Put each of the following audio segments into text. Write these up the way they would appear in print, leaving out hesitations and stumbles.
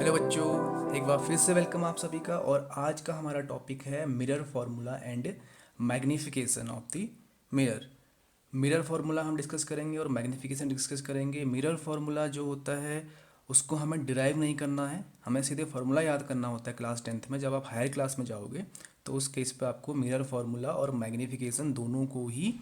Hello बच्चों, एक बार फिर से वेलकम आप सभी का। और आज का हमारा टॉपिक है mirror formula and magnification of the mirror. Mirror formula हम डिस्कस करेंगे और मैग्निफिकेशन डिस्कस करेंगे। मिरर फार्मूला जो होता है उसको हमें डिराइव नहीं करना है, हमें सीधे फार्मूला याद करना होता है क्लास 10th में। जब आप हायर क्लास में जाओगे तो उस केस पे आपको मिरर फार्मूला और मैग्निफिकेशन दोनों को ही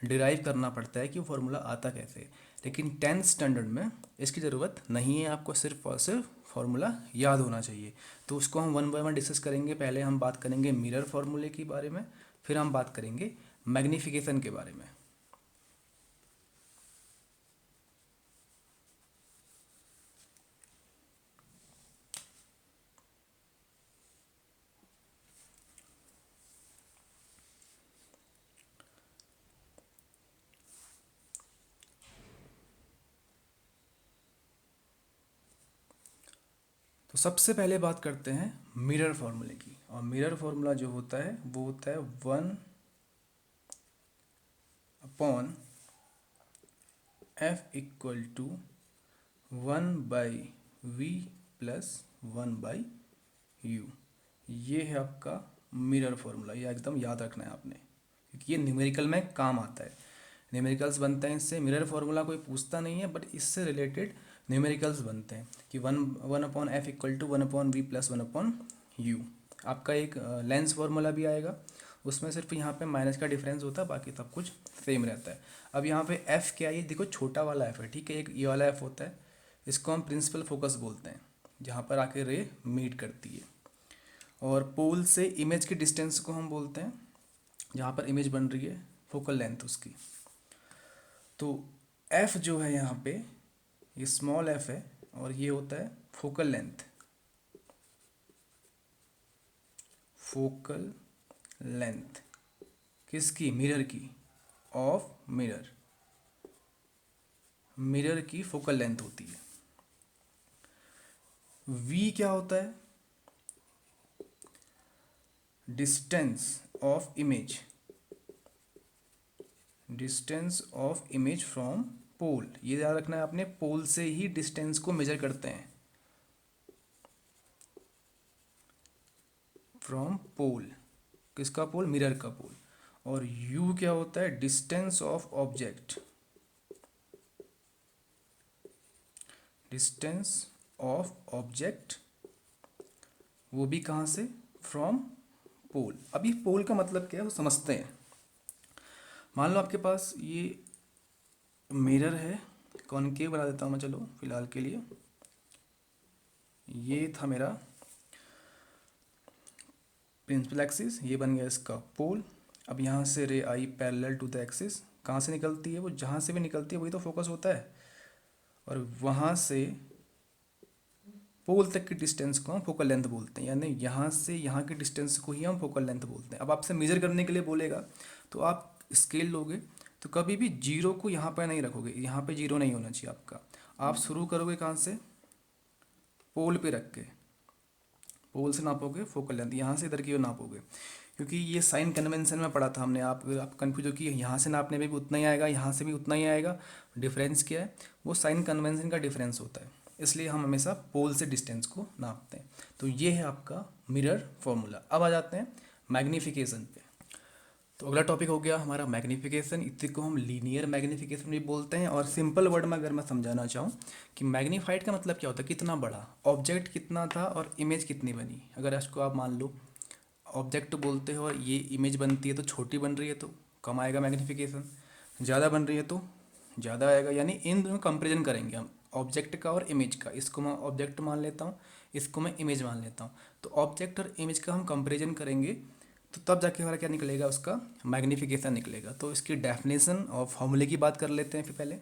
डिराइव करना पड़ता है कि वो फार्मूला आता कैसे। लेकिन 10th स्टैंडर्ड में इसकी ज़रूरत नहीं है, आपको सिर्फ और सिर्फ फार्मूला याद होना चाहिए। तो उसको हम वन बाय वन डिस्कस करेंगे। पहले हम बात करेंगे मिरर फार्मूले के बारे में, फिर हम बात करेंगे मैग्निफिकेशन के बारे में। तो सबसे पहले बात करते हैं मिरर फार्मूले की। और मिरर फार्मूला जो होता है वो होता है 1/f=1/v+1/u। ये है आपका मिरर फार्मूला। ये एकदम याद रखना है आपने, क्योंकि ये न्यूमेरिकल में काम आता है। न्यूमेरिकल्स बनते हैं इससे। मिरर फार्मूला कोई पूछता नहीं है, बट इससे रिलेटेड न्यूमेरिकल्स बनते हैं कि 1/f=1/v+1/u। आपका एक लेंस फार्मूला भी आएगा, उसमें सिर्फ यहाँ पे माइनस का डिफरेंस होता है, बाकी सब कुछ सेम रहता है। अब यहाँ पे एफ क्या है, ये देखो छोटा वाला एफ है, ठीक है। एक ये वाला एफ होता है, इसको हम प्रिंसिपल फोकस बोलते हैं, जहाँ पर आके रे मीट करती है। और पोल से इमेज की डिस्टेंस को हम बोलते हैं, जहाँ पर इमेज बन रही है, फोकल लेंथ उसकी। तो एफ जो है यहाँ पे, ये स्मॉल एफ है, और ये होता है फोकल लेंथ। फोकल लेंथ किसकी? मिरर की। ऑफ मिरर, मिरर की फोकल लेंथ होती है। वी क्या होता है? Distance of image, distance of image from pole. ये याद रखना है आपने, पोल से ही डिस्टेंस को मेजर करते हैं, फ्रॉम पोल। किसका पोल? मिरर का पोल। और यू क्या होता है? Distance of object, distance of object, वो भी कहाँ से? From pole. अभी पोल का मतलब क्या है वो समझते हैं। मान लो आपके पास ये मिरर है, कॉनकेव बना देता हूँ मैं, चलो फिलहाल के लिए। ये था मेरा प्रिंसिपल एक्सिस, ये बन गया इसका पोल। अब यहाँ से रे आई पैरेलल टू द एक्सिस। कहाँ से निकलती है वो? जहाँ से भी निकलती है वही तो फोकस होता है। और वहाँ से पोल तक की डिस्टेंस को हम फोकल लेंथ बोलते हैं, यानी यहाँ से यहाँ की डिस्टेंस को ही हम फोकल लेंथ बोलते हैं। अब आपसे मेजर करने के लिए बोलेगा तो आप स्केल लोगे, तो कभी भी जीरो को यहाँ पर नहीं रखोगे, यहाँ पे जीरो नहीं होना चाहिए आपका। आप शुरू करोगे कहाँ से? पोल पे रख के, पोल से नापोगे फोकल लेंथ, यहाँ से इधर की ओर नापोगे। क्योंकि ये साइन कन्वेंशन में पढ़ा था हमने, आप कन्फ्यूज हो कि यहाँ से नापने में भी उतना ही आएगा, यहाँ से भी उतना ही आएगा। डिफरेंस क्या है? वो साइन कन्वेंशन का डिफरेंस होता है, इसलिए हम हमेशा पोल से डिस्टेंस को नापते हैं। तो ये है आपका मिरर फॉर्मूला। अब आ जाते हैं मैग्नीफिकेशन पे। तो अगला टॉपिक हो गया हमारा मैग्नीफिकेशन। इसी को हम लीनियर मैग्नीफिकेशन भी बोलते हैं। और सिंपल वर्ड में अगर मैं समझाना चाहूँ कि मैग्नीफाइड का मतलब क्या होता है? कितना बड़ा ऑब्जेक्ट कितना था और इमेज कितनी बनी। अगर इसको आप मान लो ऑब्जेक्ट बोलते हो और ये इमेज बनती है तो छोटी बन रही है तो कम आएगा मैग्नीफिकेशन, ज़्यादा बन रही है तो ज़्यादा आएगा। यानी इन दोनों कंपेरिजन करेंगे हम, ऑब्जेक्ट का और इमेज का। इसको मैं ऑब्जेक्ट मान लेता हूँ, इसको मैं इमेज मान लेता हूँ। तो ऑब्जेक्ट और इमेज का हम कंपेरिजन करेंगे, तो तब जाके हमारा क्या निकलेगा? उसका मैग्नीफिकेशन निकलेगा। तो इसकी डेफिनेशन और फॉर्मूले की बात कर लेते हैं फिर पहले।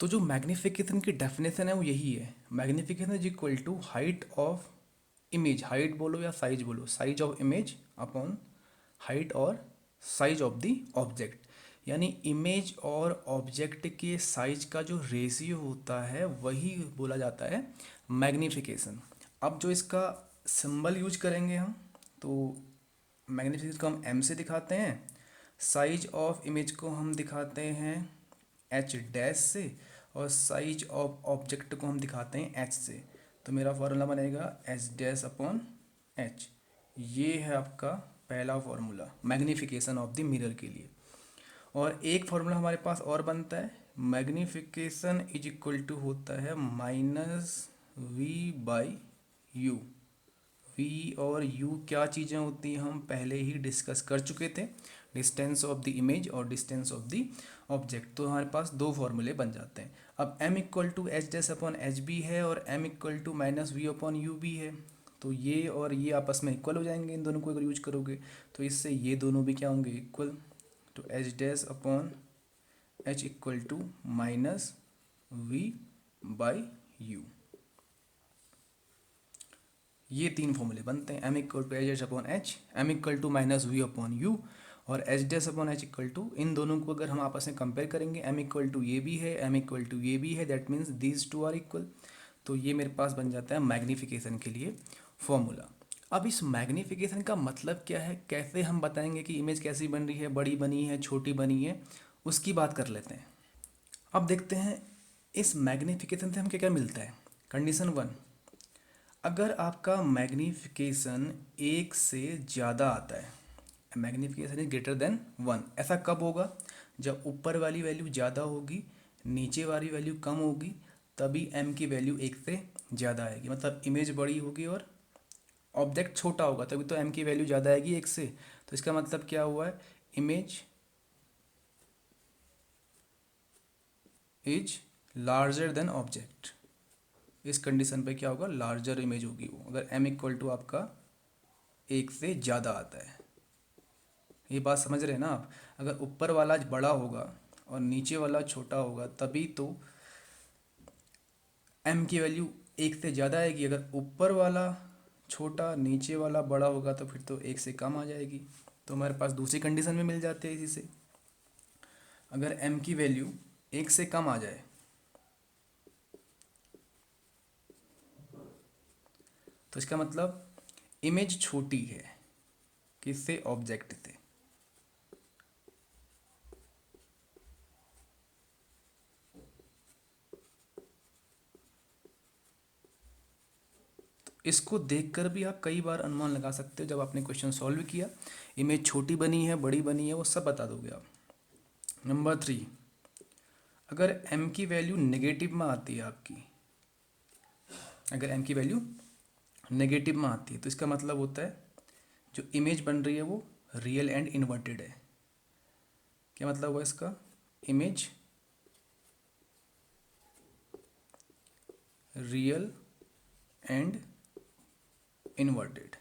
तो जो मैग्नीफिकेशन की डेफिनेशन है वो यही है, magnification is equal to height of image, height बोलो या साइज बोलो, size of image upon height और साइज ऑफ द ऑब्जेक्ट। यानी इमेज और ऑब्जेक्ट के साइज का जो रेशियो होता है वही बोला जाता है मैग्नीफिकेशन। अब जो इसका सिंबल यूज करेंगे हम, तो मैग्नीफिकेशन को हम एम से दिखाते हैं, साइज ऑफ इमेज को हम दिखाते हैं एच डैश से, और साइज ऑफ ऑब्जेक्ट को हम दिखाते हैं एच से। तो मेरा फॉर्मूला बनेगा एच डैश अपॉन एच। ये है आपका पहला formula magnification of the mirror के लिए। और एक फॉर्मूला हमारे पास और बनता है, मैग्नीफिकेशन इज इक्वल टू होता है minus we by u. V और यू क्या चीज़ें होती हैं हम पहले ही डिस्कस कर चुके थे, डिस्टेंस ऑफ द इमेज और डिस्टेंस ऑफ द ऑब्जेक्ट। तो हमारे पास दो फॉर्मूले बन जाते हैं। अब m equal to h dash upon h भी है और m equal to minus we upon u भी है। तो ये और ये आपस में इक्वल हो जाएंगे इन दोनों को अगर यूज करोगे, तो इससे ये दोनों भी क्या होंगे, इक्वल। तो H dash upon H equal to minus we by U. ये तीन फॉर्मूले बनते हैं, M equal to H upon H, M equal to minus we upon U और H dash upon H equal to. इन दोनों को अगर हम आपस में कंपेयर करेंगे, एम इक्वल टू ये भी है, एम इक्वल टू ये भी है, that means these two are equal. तो ये मेरे पास बन जाता है मैग्नीफिकेशन के लिए फॉर्मूला। अब इस मैग्नीफिकेशन का मतलब क्या है, कैसे हम बताएंगे कि इमेज कैसी बन रही है, बड़ी बनी है, छोटी बनी है, उसकी बात कर लेते हैं। अब देखते हैं इस मैग्नीफिकेशन से हम क्या क्या मिलता है। कंडीशन 1, अगर आपका मैग्नीफिकेशन एक से ज़्यादा आता है, मैग्नीफिकेशन इज ग्रेटर देन 1, ऐसा कब होगा, जब ऊपर वाली वैल्यू ज़्यादा होगी, नीचे वाली वैल्यू कम होगी, तभी m की वैल्यू एक से ज़्यादा आएगी। मतलब इमेज बड़ी होगी और ऑब्जेक्ट छोटा होगा, तभी तो m की वैल्यू ज़्यादा आएगी एक से। तो इसका मतलब क्या हुआ है, image is larger than object. इस कंडीशन पे क्या होगा, लार्जर इमेज होगी वो, अगर m इक्वल टू आपका एक से ज़्यादा आता है। ये बात समझ रहे हैं ना आप, अगर ऊपर वाला बड़ा होगा और नीचे वाला छोटा होगा, तभी तो m की वैल्यू एक से ज़्यादा आएगी। अगर ऊपर वाला छोटा नीचे वाला बड़ा होगा तो फिर तो एक से कम आ जाएगी। तो हमारे पास दूसरी कंडीशन में मिल जाती है इसी से, अगर m की वैल्यू एक से कम आ जाए तो इसका मतलब इमेज छोटी है, किससे, ऑब्जेक्ट से। इसको देखकर भी आप कई बार अनुमान लगा सकते हो, जब आपने क्वेश्चन सॉल्व किया, इमेज छोटी बनी है, बड़ी बनी है, वो सब बता दोगे आप। नंबर 3, अगर m की वैल्यू नेगेटिव में आती है आपकी, अगर m की वैल्यू नेगेटिव में आती है तो इसका मतलब होता है जो इमेज बन रही है वो रियल एंड इन्वर्टेड है। क्या मतलब हुआ इसका, इमेज रियल एंड इन्वर्टेड।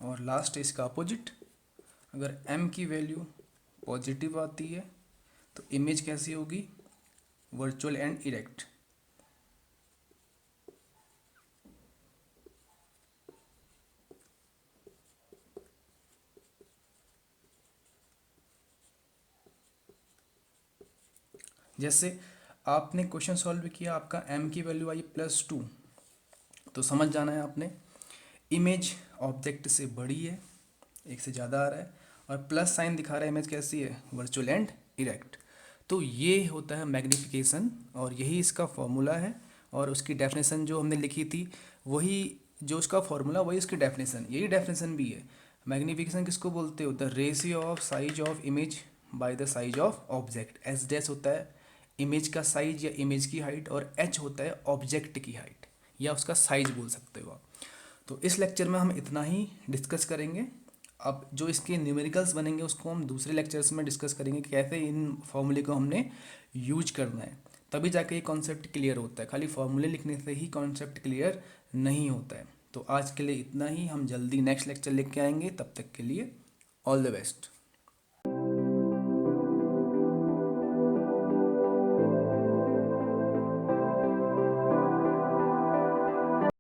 और लास्ट इसका अपोजिट, अगर m की वैल्यू पॉजिटिव आती है तो इमेज कैसी होगी, वर्चुअल एंड इरेक्ट। जैसे आपने क्वेश्चन सॉल्व किया, आपका m की वैल्यू आई +2, तो समझ जाना है आपने इमेज ऑब्जेक्ट से बड़ी है, एक से ज़्यादा आ रहा है, और प्लस साइन दिखा रहा है, इमेज कैसी है, वर्चुअल एंड इरेक्ट। तो ये होता है मैग्नीफिकेशन और यही इसका फॉर्मूला है। और उसकी डेफिनेशन जो हमने लिखी थी, वही जो उसका फॉर्मूला वही उसकी डेफिनेशन, यही डेफिनेशन भी है। मैग्नीफिकेशन किसको बोलते हो, the ratio of size of image by the size of object. S dash होता है इमेज का साइज या इमेज की हाइट, और एच होता है ऑब्जेक्ट की हाइट या उसका साइज बोल सकते हो आप। तो इस लेक्चर में हम इतना ही डिस्कस करेंगे। अब जो इसके न्यूमेरिकल्स बनेंगे उसको हम दूसरे लेक्चर्स में डिस्कस करेंगे कि कैसे इन फॉर्मूले को हमने यूज करना है, तभी जाके ये कॉन्सेप्ट क्लियर होता है। खाली फॉर्मूले लिखने से ही कॉन्सेप्ट क्लियर नहीं होता है। तो आज के लिए इतना ही, हम जल्दी नेक्स्ट लेक्चर लेके आएंगे, तब तक के लिए ऑल द बेस्ट।